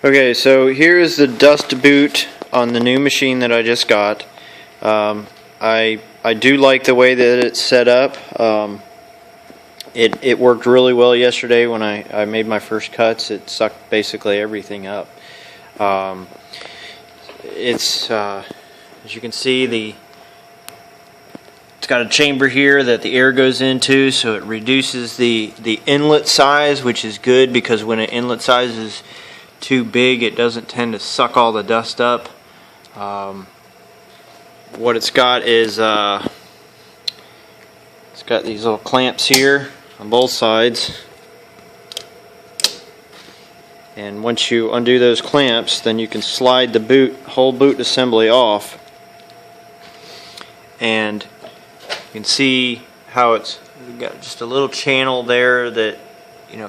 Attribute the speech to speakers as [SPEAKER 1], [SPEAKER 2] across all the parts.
[SPEAKER 1] Okay, so here is the dust boot on the new machine that I just got. I do like the way that it's set up. It worked really well yesterday when I made my first cuts. It sucked basically everything up. It's as you can see, it's got a chamber here that the air goes into, so it reduces the inlet size, which is good because when an inlet size is too big, it doesn't tend to suck all the dust up. What it's got is it's got these little clamps here on both sides, and once you undo those clamps, then you can slide the whole boot assembly off, and you can see how it's got just a little channel there that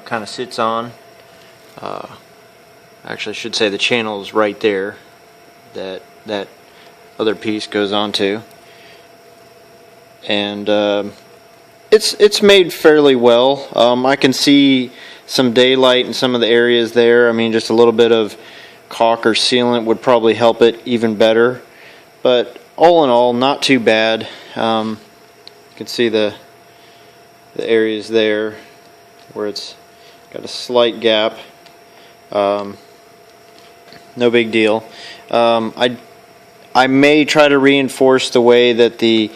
[SPEAKER 1] kind of sits on. Actually, I should say the channel is right there that other piece goes onto, and it's made fairly well. I can see some daylight in some of the areas there. I mean, just a little bit of caulk or sealant would probably help it even better, but all in all, not too bad. You can see the areas there where it's got a slight gap. No big deal. I may try to reinforce the way that the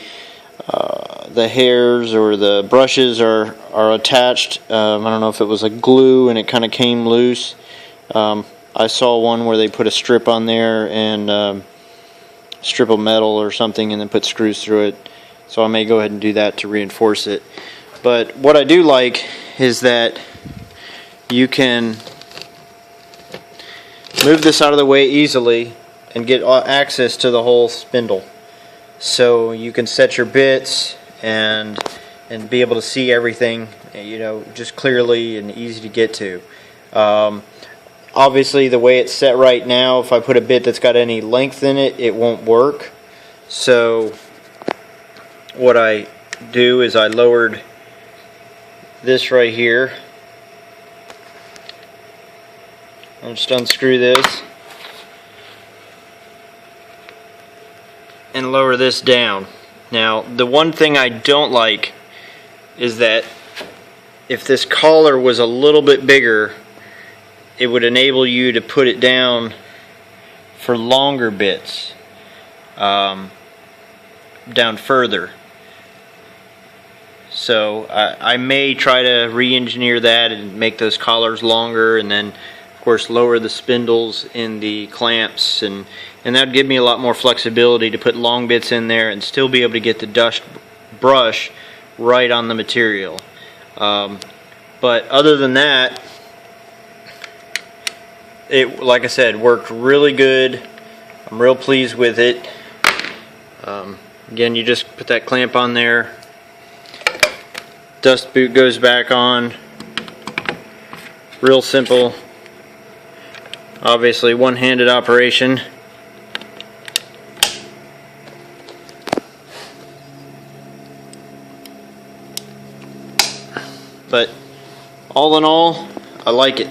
[SPEAKER 1] hairs or the brushes are attached. I don't know if it was a glue and it kind of came loose. I saw one where they put a strip on there and strip of metal or something and then put screws through it. So I may go ahead and do that to reinforce it. But what I do like is that you can move this out of the way easily and get access to the whole spindle. So you can set your bits and be able to see everything, just clearly and easy to get to. Obviously, the way it's set right now, if I put a bit that's got any length in it, it won't work. So what I do is I lowered this right here. I'll just unscrew this and lower this down. Now, the one thing I don't like is that if this collar was a little bit bigger, it would enable you to put it down for longer bits, down further. So I may try to re-engineer that and make those collars longer, and then of course lower the spindles in the clamps, and that would give me a lot more flexibility to put long bits in there and still be able to get the dust brush right on the material. But other than that, it, like I said, worked really good. I'm real pleased with it. Again, you just put that clamp on there, dust boot goes back on. Real simple. Obviously one-handed operation. But all in all, I like it.